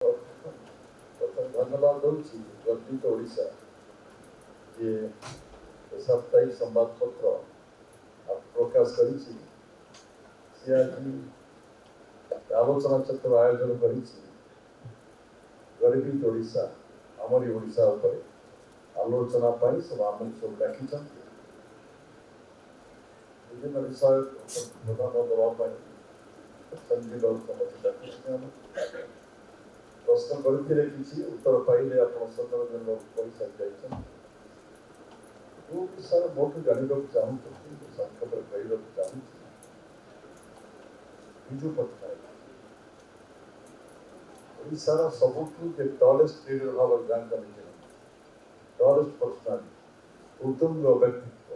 धन्यवाद दूसरी गर्जित ओडिशा जे साप्ताहिक संवादपत्र प्रकाश कर आलोचना चक्र आयोजन कर गर्जित ओडिशा आमरी ओडिशा आलोचना सब आम सब डाकी विभिन्न विषय प्रधान देवाई संजीव प्रश्न करते किसी उत्तर पाइले आप सदन पैसा जो विषय मोटू जानवा चाहूँ संक्षेप कहना चाहूँ विजु पट्टनायक ओडार सबुठ टॉलेस्ट लीडर भाव गाँ टॉलेस्ट पर्सनालिटी उत्तुंग व्यक्तित्व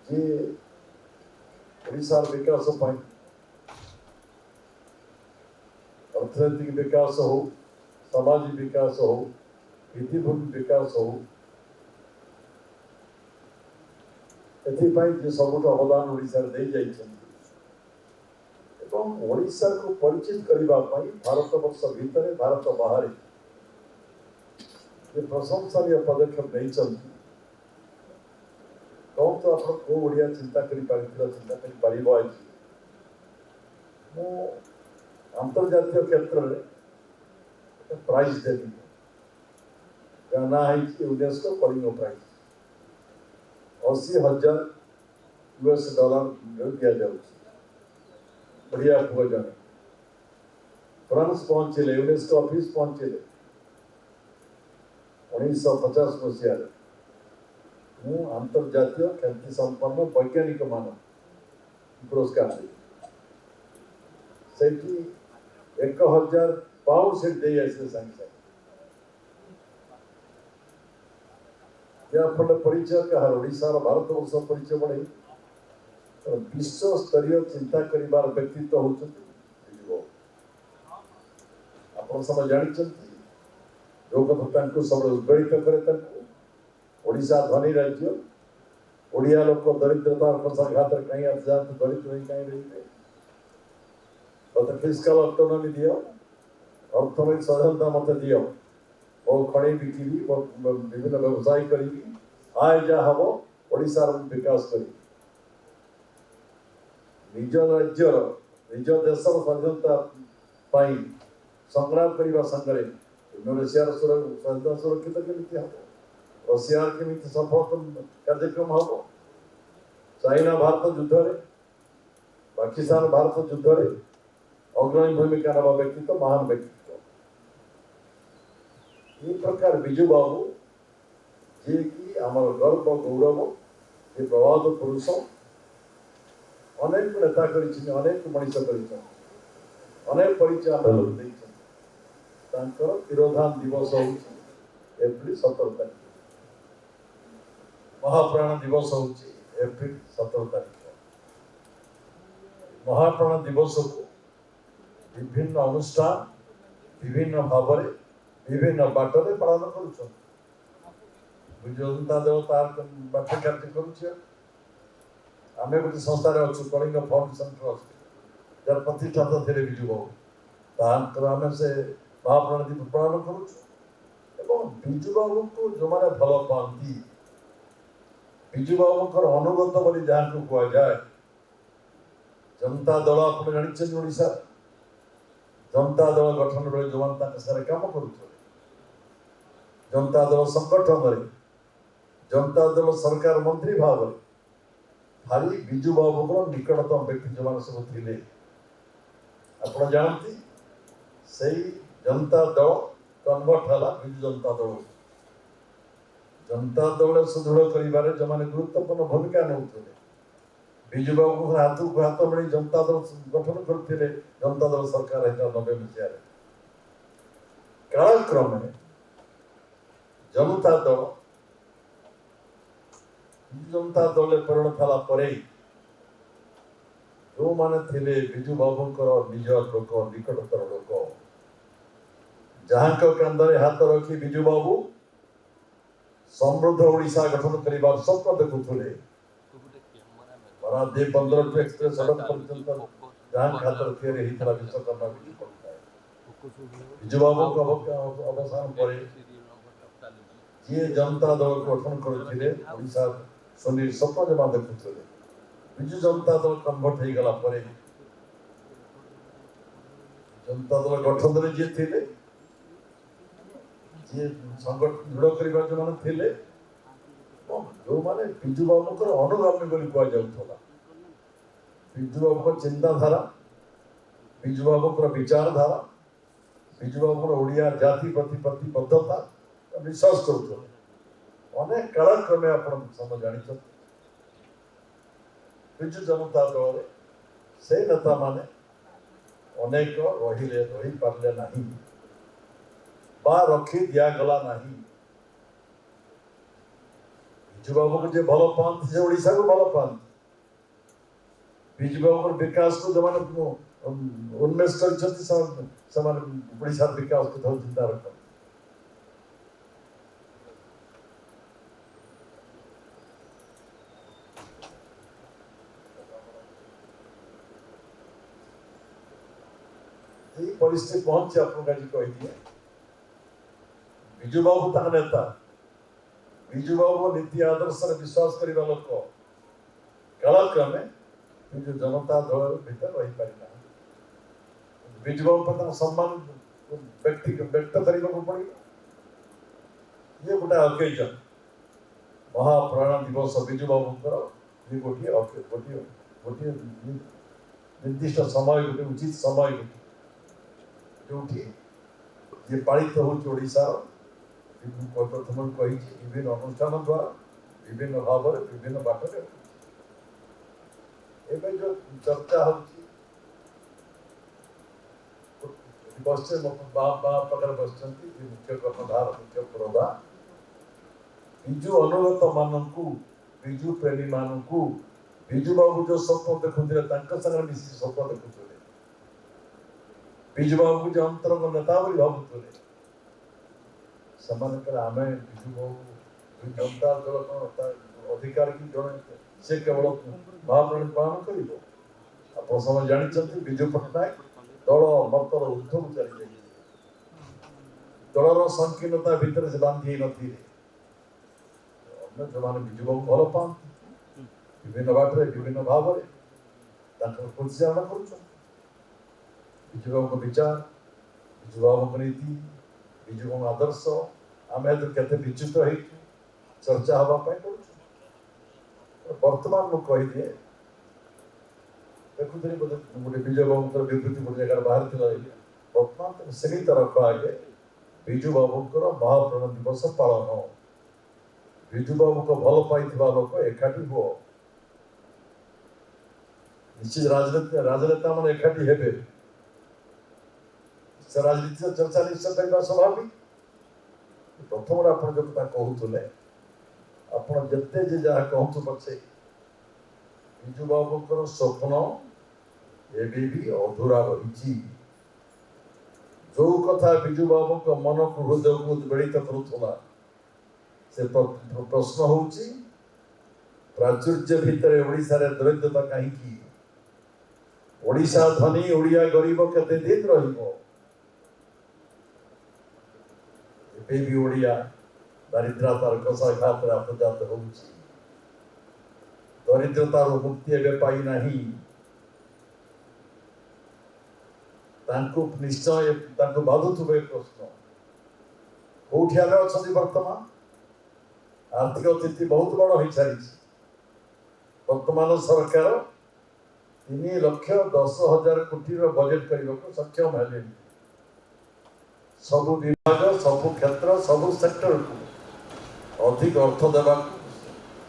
जे ओडार विकास अर्थनैतिक विकास हो सामाजिक विकास हो भित्तिभूमि विकास हो एथपाई सबुठ अवदान ओडिशा दे ओडिशा को परिचित करने भारत वर्ष भितर भारत बाहर प्रशंसनीय पदक्षेप नहीं कौन तो आप ओडिया चिंता चिंता कर अंतर्जातीय क्षेत्र में प्राइज देवी ना यूनेस्को कलिंग प्राइज $80,000 दि जाऊँ बढ़िया पुआ जन फ्रांस पहुंचे यूनेस्को ऑफिस पहुंचे 1950 मसीह मु अंतर्जातीय ख्याति संपन्न वैज्ञानिक मान पुरस्कार से 1,000 पाउंड से दे सागे सागे फल परिचय कहार ओडार भारत वर्ष परिचय बढ़े विश्व स्तरीय चिंता कर व्यक्तित्व होती आप सब जानते जो कथा सब उद्वेलित करे ओडिशा धनी राज्य ओडिया लोक दरिद्रता संघात कहीं जाते दरिद्र कहीं रही मत फिजिकल ऑटोनॉमी दियो अर्थनैतिक स्वाधीनता मत दियो मो खड़ी बिकी विभिन्न व्यवसाय करी आय जहाँ हम ओडिशार विकास करी निज राज्यर निज देशर स्वाधीनता संग्राम करने संगे इंडोनेशियार स्वाधीनता सुरक्षित केमी हम रशियार केमी सफल कार्यक्रम हम चाइना भारत युद्ध पाकिस्तान भारत युद्ध अग्रणी भूमिका नवा व्यक्तित्व महान व्यक्तित्व ये प्रकार विजु बाबू जी की आम गर्व गौरव ये प्रभात पुरुष अनेक नेता अनेक मनीष अनेक परिचय तिरोधान दिवस हूँ एप्रिल 17 तारीख महाप्राण दिवस हूँ एप्रिल 17 तारीख महाप्राण दिवस को विभिन्न अनुष्ठान विभिन्न भाव विभिन्न बाटरे पालन करुज जनता दल तार बाटे कार्य करें गोटे संस्था अच्छु कलिंग फाउंडेशन ट्रस्ट जार प्रतिष्ठाता थे विजु बाबू आम से महाप्राण दिवस पालन करुचु विजु बाबू को जो मैंने भल पाती विजु बाबू अनुगत बोली जहाँ को कहुए जनता दल आप जानते ओडिशा जनता दल गठन बेले जो मैंने काम कर जनता दल संगठन जनता दल सरकार मंत्री भाव भारी विजु बाबू निकटतम व्यक्ति जो मैंने सब थे आप जानती से जनता दल कन्वर्ट है विजु जनता दल सुदृढ़ कर जो मैंने गुरुत्वपूर्ण भूमिका नौते विजु बाबू हाथ को हाथ मिली जनता दल गठन करते जनता दल सरकार 90 मसीह कालक्रम जनता दल परिणत है जो मैंने थे विजु बाबू निज लोक निकटतर लोक जहाँ कांधे हाथ रखी विजु बाबू समृद्ध ओडिशा गठन कर स्वप्न देखुले पराधी 15 एक्सप्रेस सड़क पर्यंत जहाँ खातर थियरी विश्वकर्मा विजु पट्टनायक ବିଜୁ ବାବୁଙ୍କ ଅବସାନ ପରେ ଯିଏ ଜନତା ଦଳ ଗଠନ କରିଥିଲେ ଓଡ଼ିଶା ସୁନୀଲ ସ୍ୱପ୍ନ ଜମା ଦେଖୁଥିଲେ ବିଜୁ ଜନତା ଦଳ କନଭର୍ଟ ହେଇଗଲା ପରେ ଜନତା ଦଳ ଗଠନରେ ଯିଏ ଥିଲେ ଯିଏ ସଂଗଠନ ଦୃଢ଼ କରିବା ଯେଉଁମାନେ ଥିଲେ ଯେଉଁମାନେ ବିଜୁ ବାବୁଙ୍କର ଅନୁଗାମୀ ବୋଲି କୁହାଯାଉଥିଲା ବିଜୁ ବାବୁଙ୍କ ଚିନ୍ତାଧାରା ବିଜୁ ବାବୁଙ୍କର ବିଚାରଧାରା ବିଜୁ ବାବୁଙ୍କର ଓଡ଼ିଆ ଜାତି ପ୍ରତି ପ୍ରତିବଦ୍ଧତା ବିଶ୍ୱାସ କରୁଥିଲେ ଅନେକ କାଳକ୍ରମେ ଆପଣ ସମସ୍ତେ ଜାଣିଛନ୍ତି ବିଜୁ ଜନତା ଦଳରେ ସେ ନେତାମାନେ ଅନେକ ରହିପାରିଲେ ନାହିଁ ବା ରଖି ଦିଆଗଲା ନାହିଁ ବିଜୁ ବାବୁକୁ ଯେ ଭଲ ପାଆନ୍ତି ସେ ଓଡ଼ିଶାକୁ ଭଲ ପାଆନ୍ତି ବିଜୁ ବାବୁଙ୍କର ବିକାଶକୁ ଯେଉଁମାନେ ଉନ୍ମେଷ କରିଛନ୍ତି ସେମାନେ ଓଡ଼ିଶାର ବିକାଶ କଥା ଚିନ୍ତା ରଖନ୍ତି এই ପରିସ୍ଥିତି ପହଞ୍ଚି ଆପଣଙ୍କୁ ଆଜି କହିଦିଏ ବିଜୁ ବାବୁ ତାଙ୍କ ନେତା ବିଜୁ ବାବୁ ନୀତି ଆଦର୍ଶରେ ବିଶ୍ୱାସ କରିବା ଲୋକ କାଳକ୍ରମେ ବିଜୁ ଜନତା ଦଳ ଭିତରେ ରହିପାରିନାହାନ୍ତି ବିଜୁ ବାବୁ ତାଙ୍କ ସମ୍ମାନ ବ୍ୟକ୍ତ କରିବାକୁ ପଡ଼ିବ ଇଏ ଗୋଟେ ଅକେଜନ ମହାପ୍ରାଣ ଦିବସ ବିଜୁ ବାବୁଙ୍କର ଇଏ ଗୋଟିଏ ନିର୍ଦ୍ଦିଷ୍ଟ ସମୟ ଗୋଟେ ଉଚିତ ସମୟ ଗୋଟେ ଯୋଉଠି ये पालित होड़ीशार प्रथम कही विभिन्न अनुष्ठान द्वारा विभिन्न भाव विभिन्न बाटरे एवं जो चर्चा बस पाखे बस मुख्य कर्णधार मुख्य प्रदा विजु अनुगत मानक विजु प्रेमी मानक विजु बाबू जो स्वप्न देखुले मिसी स्वप्न देखुले विजु बाबू जो अंतरंग नेता भावुले आम विजु बाबू जनता दल अधिकार की जड़े से केवल महाप्राण पालन कर जानते विजु पट्टनायक दल मतल ऊर्धक चली दलर संकीर्णता भितर से बांधी नी जो मैंने विजु बाबू भल पाती विभिन्न बाटे विभिन्न भाव परिचालन कर विजु बाबू विचार विजु बाबू नीति विजु बाबू आदर्श आम के विच्युत हो चर्चा हाँपाई पड़ू बर्तमान मुझे कहीदिए देखुदी गोटे विजय बाबू विवृत्ति गोटे जगह बाहर बर्तमान सीमित रख आगे विजु बाबू महाप्राण दिवस पालन विजु बाबू को भल पाई लोक एकाठी हो निश्चित राजनेता मैंने एकाठी हेबे से राजनीति चर्चा निश्चय करने स्वाभाविक प्रथम आप जो कहते आप जिते जहाँ कहतु पचे विजु बाबूर स्वप्न एवं भी अधूरा रही जो कथा विजु बाबू मन को हृदय को उद्वेलित करुला से प्रश्न हूँ प्राचुर्य भितर ओडिशा दरिद्रता कहीं ओडिशा धनी ओडिया गरीब केते दिन रहिबो भी ओडिया दारिद्रतार कषाघात अपजात हो दरिद्रतार मुक्ति एवं पाई नहीं निश्चय बाधुवे प्रश्न कौटी आम अच्छा बर्तमान आर्थिक स्थिति बहुत बड़ हो सारी वर्तमान सरकार 3,10,000 कोटी बजेट करने को सक्षम है सबु विभाग सबु क्षेत्र सबु सेक्टर को अधिक अर्थ देवा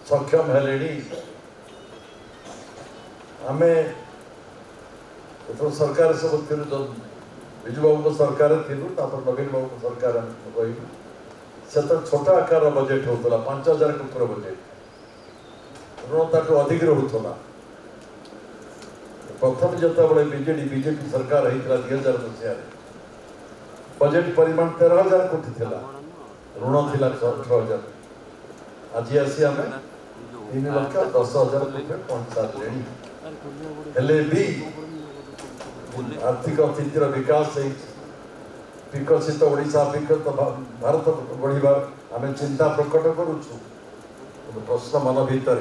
सक्षम है आम सरकार सब विजु बाबू सरकार थी नवीन बाबू सरकार कह से तो छोट आकार बजेट होता 5,000 कोटी बजेट ऋण ताकू अधिक रोला प्रथम जो बीजेपी सरकार होता 2000 मसीह बजेट परिमाण 13,000 कोटी थी ऋण थी 18,000 आज आसी आम 3,10,000 कोटी पहुंचा भी आर्थिक स्थितिर विकास विकसित ओडिशा विकसित भारत बढ़िबार आम चिंता प्रकट करुचु। प्रश्न मन भितर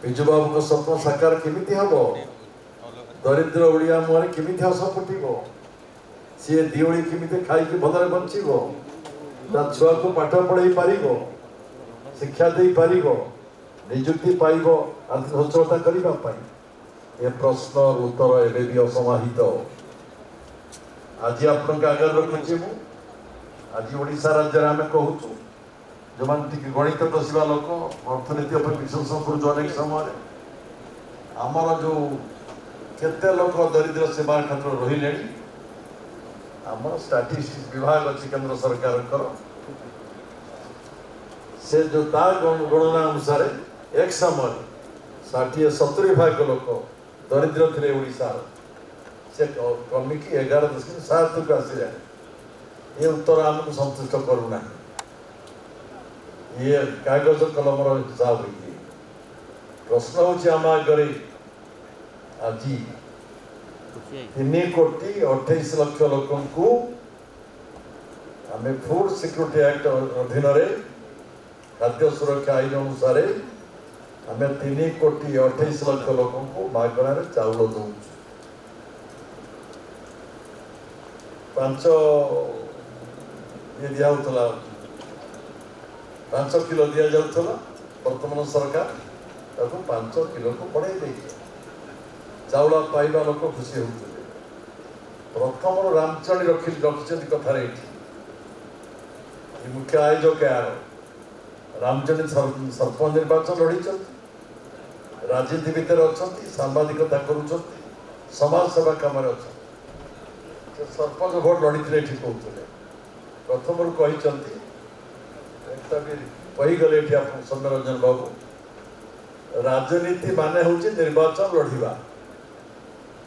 विजु बाबू स्वप्न साकार केमिति हम दरिद्र ओडिया मुहर केमिति हस फुटब सी दिओली केमिति खाई भलरे बंचब छुआ को पाठ पढ़ाई पार शिक्षा दे पार निजुक्ति पाइब आर्थिक सचलता करने ये प्रश्न उत्तर एवं भी असमाहित। आज आप आगे रखुचे आज ओडिशा राज्य आम कहूँ जो मैंने गणित दसवा लोक अर्थनीति विश्लेषण कर अनेक समय आमर जो केते लोक दरिद्र सेवा क्षेत्र रही आम स्टाटिस्टिक्स विभाग अच्छी केंद्र सरकार से जो गणना अनुसार एक समय 60-70 भाग लोक दरिद्र थे ओडिशा से कमिकी 11.7 को आसी ये उत्तर आमको संतुष्ट करूना ये कागज कलम हिसाब हुई प्रश्न हूँ आम आगे आज 3,28,00,000 लोक आम फूड सिक्योरिटी एक्ट अधीन खाद्य सुरक्षा आईन अनुसार आम 3,28,00,000 लोक मागणार चाउल दौ 5 दिया 5 किलो दि जाऊला वर्तमान सरकार 5 किलो को बढ़ाई दे चाउल पाइबा लोक खुशी होते प्रथम रामचंडी रखिंट कथार मुख्य आयोजक यार रामचंडी सरपंच निर्वाचन लड़ी राजनीति भितर अच्छा सांबादिकता कर समाज सेवा कम सरपंच भोट लड़ी कहते प्रथम कहते कहीगले सौम्यरंजन बाबू राजनीति माने हूँ निर्वाचन लड़वा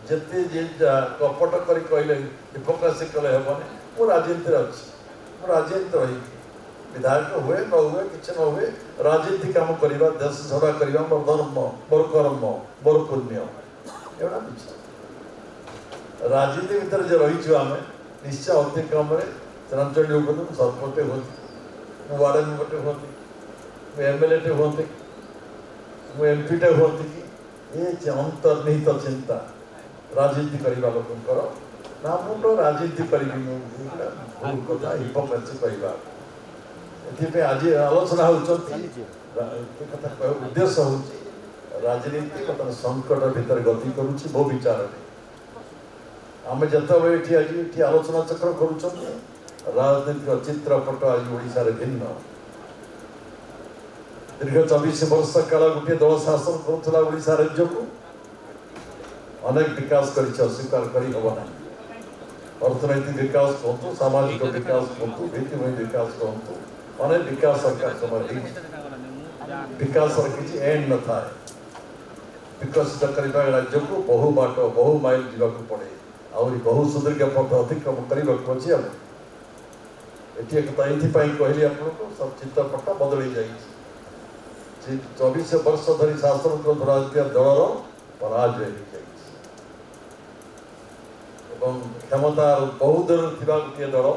जिते कपट कर कहले हिपोक्रेसी कले हेबनी मु राजनीति अच्छी राजनीति रही विधायक हुए न हुए कि न हुए राजनीति काम करवा देश सेवा करवा मोर धर्म मोर कर्म मोर पुण्य एवं राजनीति भितर जो रही आम निश्चय अति कम रामचंडी सरपंच हूँ वार्ड मेंबर हूँ एमएलए हूँ एमपी टे हूँ कि ये अंतर्निहित चिंता राजनीति करने लोकंर ना मुझे राजनीति करी कथा हिपोक्रेसी कहवा ये आज आलोचना कथा उद्देश्य हूँ राजनीति बर्तमान संकट भितर गति करुच्ची मो विचार आम जिते आज आलोचना चक्र कर राजनीतिक चित्रपट आज ओडिशा रे भिन्न दीर्घ 24 वर्ष काल गोटे दल शासन करुला ओडिशा राज्य को अनेक विकास कर अस्वीकार करी हब ना अर्थनैतिक विकास कहतु सामाजिक विकास कहतु भित्तिभूमि विकास कहतु अनेक विकास सरकार समय विकास किसी एंड न था विकसित करने राज्य को बहु बाट बहु माइल जावाक पड़े आहरी बहु सुदीर्घ पथ अतिक्रम करने अच्छे ये कहली आपको सब चित्रपट बदल जाए 24 वर्ष धरी शासन को धराजिया दलर पराजय क्षमता बहु दूर थी गोटे दल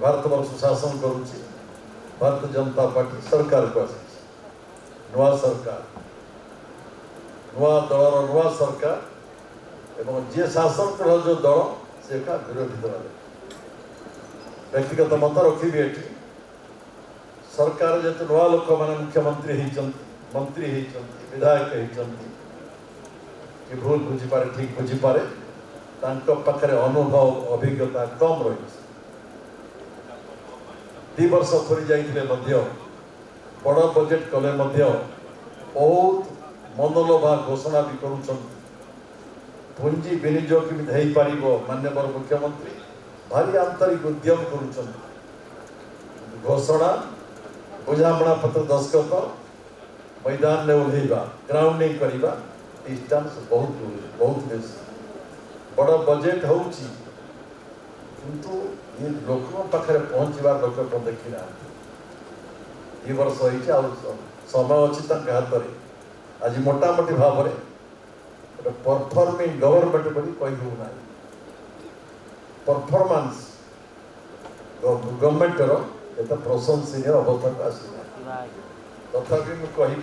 भारत वर्ष शासन करुच्ची भारतीय जनता पार्टी सरकार को नुआ सरकार नुआ दलर नुआ सरकार एवं जी शासन कर जो दल से विरोधी दल व्यक्तिगत मत रखी ये सरकार जो नुआ लोक मैंने मुख्यमंत्री मंत्री विधायक कि भूल बुझीपारे ठीक बुझीपारे पाखे अनुभव अभिज्ञता कम रही 2 वर्ष थरी जाइए बड़ बजेट कले बहुत मनोलोभा घोषणा भी कर पुंजी विनियोग हो पार माननीय मुख्यमंत्री भारी आंतरिक उद्यम कर घोषणा बुझामणा पत्र दस्तखत मैदान में ओह्लैवा ग्राउंडिंग करवा डिस्टेंस बहुत बहुत बेसी बड़ बजेट हो ये लोक पाखे पहुँचार लोक देखी ना 2 वर्ष हो समय अच्छी हाथ में आज मोटामोटी भाव में परफॉर्मिंग गवर्नमेंट बोली कही होना परफॉर्मेंस गवर्नमेंट एत प्रशंसनीय अवस्था को आसला तथापि मुझे कहि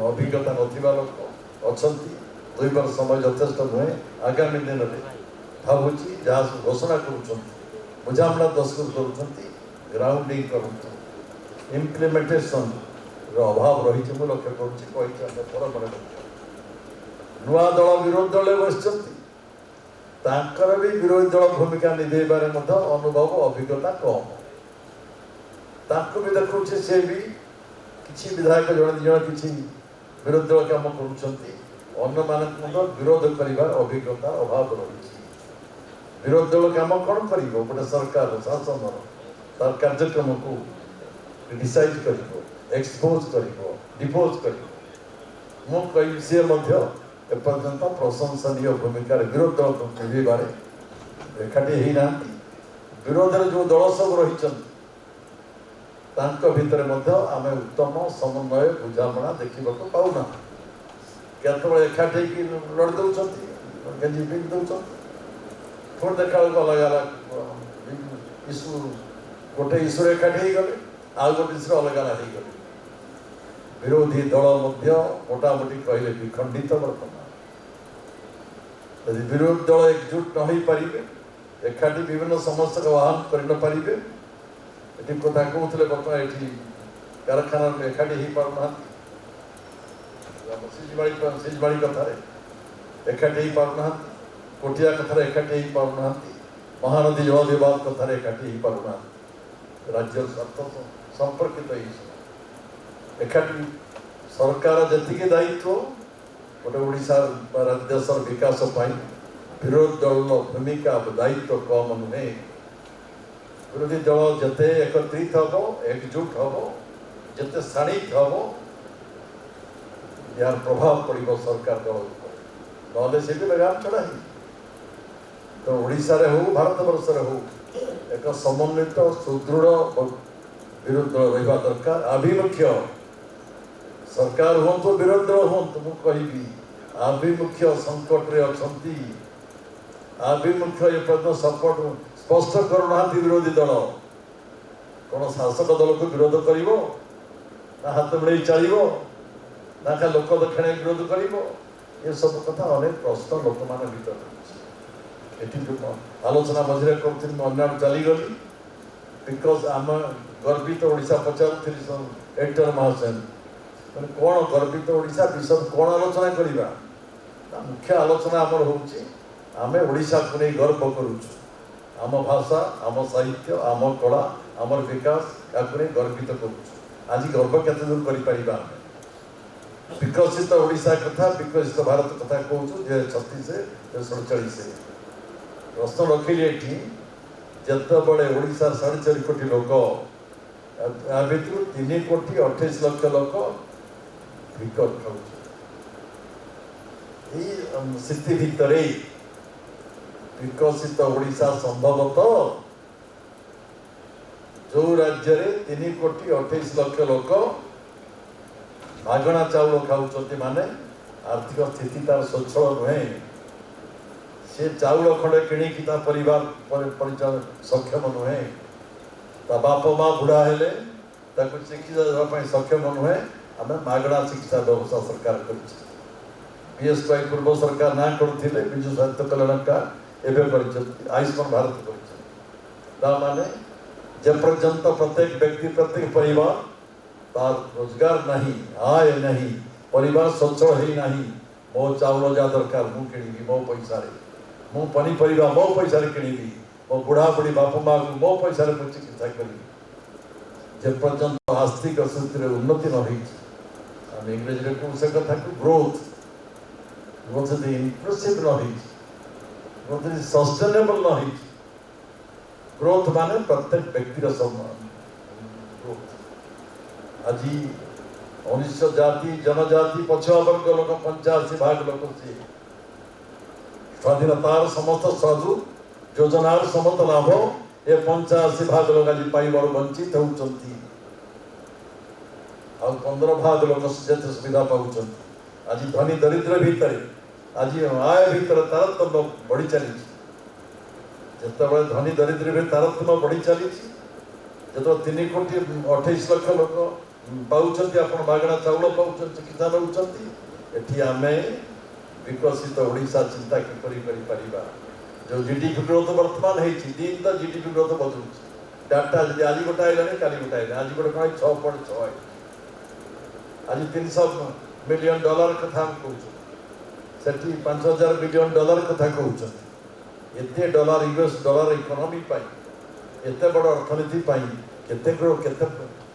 अभिज्ञता नथिबा लोक अछंती 2 वर्ष समय यथेष्ट नुहे आगामी दिन में भावुची जहाँ घोषणा कर बुझामणा दस्तखत कर ग्राउंडिंग कर इम्प्लीमेंटेशन अभाव रही लक्ष्य कर नुआ दल विरोधी दल बस भी विरोधी दल भूमिका निभेबार अनुभव अभिज्ञता कम ताको भी देखु सी भी किसी विधायक जन जन किसी विरोधी दल कम कर विरोध कर अभिज्ञता अभाव रही विरोधी दल कम कौन कर गोटे सरकार शासन तार कार्यक्रम को डिसाइड कर एक्सपोज कर डिपोज कर मुझे सी एपर्यंत प्रशंसनीय भूमिका विरोधी दल निभेबार एकाठी होना विरोध जो दल सब रही भितर आम उत्तम समन्वय बुझामणा देखा पाऊना केतवे एकाठी लड़ दौरान गेंजी पिंध दौरान पुणी देखा अलग अलग इश्यू गोटे इश्यू एकाठी गले आउ गोटे इश्यू अलग अलग हो गले विरोधी दल मोटामोटी कहले विखंडित वर्तमान यदि विरोधी दल एकजुट न हो पारे एकाठी विभिन्न समस्या का आह्वान कर न पारे ये कथा कहते बर्तमान ये कारखाना एकाठी हो पारना सिजबाड़ी कथार एकाठी हो पारना कोटिया कथार एकाठी हो पारना महानदी जल विवाद कथार एकाठी हो पारना राज्य स्वार्थ संपर्कित एकाठी सरकार जी दायित्व गोटे ओडिशा देशर विकास विरोधी दल भूमिका दायित्व कम नुहे विरोधी दल जिते एकत्रित हम एकजुट हम जिते शाणित हम यार प्रभाव पड़ो सरकार दल ना से भी लगाम चढ़ा तो ओडिशा रे हो भारत वर्ष हो एक समन्वित सुदृढ़ विरोधी दल रहा दरकार आभिमुख्य सरकार हूँ तो विरोधी दल हूँ मुझे कहि आभिमुख्य संकट रे अछंती आभिमुख्य एपर्यंत सपोर्ट स्पष्ट करना विरोधी दल कौन शासक दल को विरोध कर हाथ मिले चलो ना क्या लोक दक्षिण विरोध कर ये सब कथा अनेक प्रश्न लोक मान भर जो आलोचना मझे कर चलीगली बिकज आम गर्वित ओडिशा पचारूली एडिटर महाशयन मैंने कौन गर्वित ओडिशा विषय कौन आलोचना करवा मुख्य आलोचना आमर होची आमे ओडिशा को नहीं गर्व करुचु आम भाषा आम साहित्य आम कला आमर विकास या गर्वित करुचु आज गर्व केते दूर कर विकसित ओडिशा कथा विकसित भारत कथा कहूँ 2036 2047 प्रश्न रखिली ये जिते बड़े ओडिशा 4.5 कोटी लोक या भर 3 कोटी 28 लाख लोक विकट खाऊ स्थिति भितर विकसित ओडिशा संभवतः जो राज्य में 3 कोटी 28 लाख लोक मागणा चाउल खाऊँ माने आर्थिक स्थिति तार स्वच्छल नुहे से चाउल खंडे किणिकी परिवार परिचालन सक्षम नुहे बाप माँ बुढ़ा हेले चिकित्सा देवाई सक्षम नुहे आम मागणा चिकित्सा व्यवस्था सरकार कर पूर्व सरकार ना करते विजु स्वास्थ्य कल्याण कार्ड एवं आयुष्मान भारत कर पर्यंत प्रत्येक व्यक्ति प्रत्येक परिवार तार रोजगार नहीं आय नहीं परिवार सचल है नहीं मो चाउल जहाँ दरकार मुझे मो पैसा मु पनीपरिया मो पैसा किणी मो बुढ़ा बुढ़ी बाप माँ को मो पैसा चिकित्सा करी पर्यंत आर्थिक स्थिति उन्नति न हो इंग्रेजी कहूँ से कथा को ग्रोथ ग्रोथ यदि इम्प्रेसिव न हो ग्रोथ सस्टेनेबल न हो ग्रोथ माने प्रत्येक व्यक्तिर सम्मान ग्रोथ आज 1900 जाति जनजाति पछुआ वर्ग लोक 85% लोक सी स्वाधीनतार समस्त साधु योजनार समस्त लाभ ये 85% लोक आज पाइबार वंचित होउचंती आ 15% लोक जेते सुविधा पाउचंती आज धनी दरिद्र भितर आज आय भितर तारतम्य बढ़ी चली ଯେତେବେଳେ ଧନୀ ଦରିଦ୍ରରେ ତାରତମ୍ୟ ବଢ଼ି ଚାଲିଛି, ଯେତେବେଳେ 3,28,00,000 ଲୋକ ପାଉଛନ୍ତି, ଆପଣ ମାଗଣା ଚାଉଳ ପାଉଛନ୍ତି, ଚିକିତ୍ସା ନେଉଛନ୍ତି, ଏଠି ଆମେ ବିକଶିତ ଓଡ଼ିଶା ଚିନ୍ତା କିପରି କରିପାରିବା? ଯେଉଁ ଜିଡିପି ଗ୍ରୋଥ ବର୍ତ୍ତମାନ ହେଇଛି, ଦିନ ତ ଜିଡିପି ଗ୍ରୋଥ ବଦଳୁଛି, ଡାଟା ଯଦି ଆଜି ଗୋଟେ ଆଇଲାଣି କାଲି ଗୋଟେ ଆଇଲାଣି, ଆଜି ଗୋଟେ କ'ଣ 6.6, ଆଜି $300 ମିଲିୟନ କଥା ଆମେ କହୁଛୁ, ସେଠି $5,000 ବିଲିୟନ କଥା କହୁଛନ୍ତି। ଏତେ ଡଲାର, US ଡଲାର ଇକୋନୋମି ପାଇଁ, ଏତେ ବଡ଼ ଅର୍ଥନୀତି ପାଇଁ କେତେ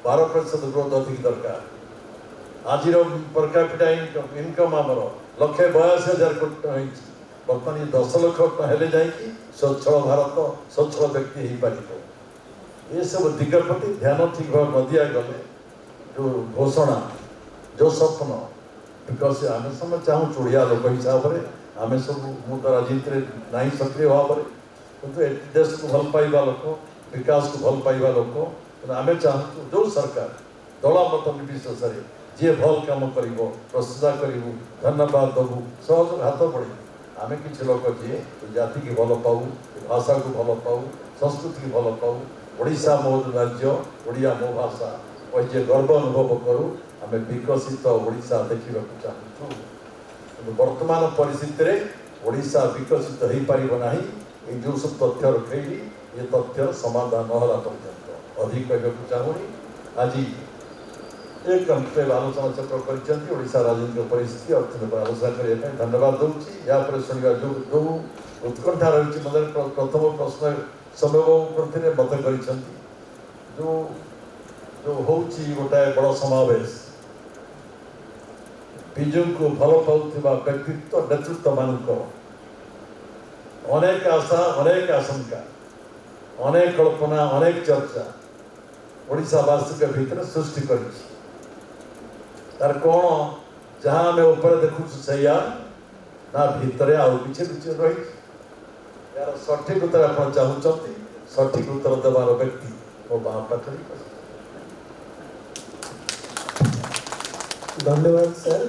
12% ଗ୍ରୋଥ ଅଧିକ ଦରକାର। ଆଜିର ପର କ୍ୟାପିଟା ଇନକମ୍ ଆମର 1,82,000 କୋଟି ଟଙ୍କା ହେଇଛି, ବର୍ତ୍ତମାନ 10 ଲକ୍ଷ ଟଙ୍କା ହେଲେ ଯାଇକି ସ୍ୱଚ୍ଛଳ ଭାରତ, ସ୍ୱଚ୍ଛଳ ବ୍ୟକ୍ତି ହେଇପାରିବ। ଏସବୁ ଦିଗ ପ୍ରତି ଧ୍ୟାନ ଠିକ୍ ଭାବେ ନ ଦିଆଗଲେ ଯେଉଁ ଘୋଷଣା, ଯେଉଁ ସ୍ୱପ୍ନ, ବିକଶ ଆମେ ସମସ୍ତେ ଚାହୁଁଛୁ ଓଡ଼ିଆ ଲୋକ ହିସାବରେ, ଆମେ ସବୁ, ମୁଁ ତ ରାଜନୀତିରେ ନାହିଁ ସକ୍ରିୟ ଭାବରେ, କିନ୍ତୁ ଏ ଦେଶକୁ ଭଲ ପାଇବା ଲୋକ, ବିକାଶକୁ ଭଲ ପାଇବା ଲୋକ, ଆମେ ଚାହୁଁଛୁ ଯେଉଁ ସରକାର ଦଳ ମତ ନିର୍ବିଶେଷରେ ଯିଏ ଭଲ କାମ କରିବ ପ୍ରଶଂସା କରିବୁ, ଧନ୍ୟବାଦ ଦେବୁ, ସହଯୋଗ ହାତ ବଢ଼େଇବୁ। ଆମେ କିଛି ଲୋକ ଯିଏ ଜାତିକି ଭଲ ପାଉ, ଭାଷାକୁ ଭଲ ପାଉ, ସଂସ୍କୃତିକି ଭଲ ପାଉ, ଓଡ଼ିଶା ମୋ ରାଜ୍ୟ, ଓଡ଼ିଆ ମୋ ଭାଷା କହି ଯେ ଗର୍ବ ଅନୁଭବ କରୁ, ଆମେ ବିକଶିତ ଓଡ଼ିଶା ଦେଖିବାକୁ ଚାହୁଁଛୁ। କିନ୍ତୁ ବର୍ତ୍ତମାନ ପରିସ୍ଥିତିରେ ଓଡ଼ିଶା ବିକଶିତ ହେଇପାରିବ ନାହିଁ। এই ଯେଉଁ ସବୁ ତଥ୍ୟ ରଖେଇଲି, ଏ ତଥ୍ୟର ସମାଧାନ ନ ହେଲା ପର୍ଯ୍ୟନ୍ତ ଅଧିକ କହିବାକୁ ଚାହୁଁନି। ଆଜି ଏ କଣ୍ଟ୍ରେଲ ଆଲୋଚନା ଚକ୍ର କରିଛନ୍ତି, ଓଡ଼ିଶା ରାଜନୈତିକ ପରିସ୍ଥିତି, ଅର୍ଥନୀତି ଉପରେ ଆଲୋଚନା କରିବା ପାଇଁ ଧନ୍ୟବାଦ ଦେଉଛି। ଏହାପରେ ଶୁଣିବା ଯେଉଁ ଉତ୍କଣ୍ଠା ରହିଛି, ମୋତେ ପ୍ରଥମ ପ୍ରଶ୍ନ ସମ୍ଭବ କରିଥିଲେ ମତେ କରିଛନ୍ତି, ଯେଉଁ ହେଉଛି ଗୋଟାଏ ବଡ଼ ସମାବେଶ, ବିଜୁଙ୍କୁ ଭଲ ପାଉଥିବା ବ୍ୟକ୍ତିତ୍ୱ ନେତୃତ୍ୱମାନଙ୍କ ଅନେକ ଆଶା, ଅନେକ ଆଶଙ୍କା, ଅନେକ କଳ୍ପନା, ଅନେକ ଚର୍ଚ୍ଚା ଓଡ଼ିଶାବାସୀଙ୍କ ଭିତରେ ସୃଷ୍ଟି କରିଛି। ତାର କ'ଣ ଯାହା ଆମେ ଉପରେ ଦେଖୁଛୁ ସେଇଆ, ନା ଭିତରେ ଆଉ କିଛି ରହିଛି? ଏହାର ସଠିକ ଉତ୍ତର ଆପଣ ଚାହୁଁଛନ୍ତି, ସଠିକ ଉତ୍ତର ଦେବାର ବ୍ୟକ୍ତି ମୋ ବାମ ପାଖରେ। ଧନ୍ୟବାଦ ସାର୍।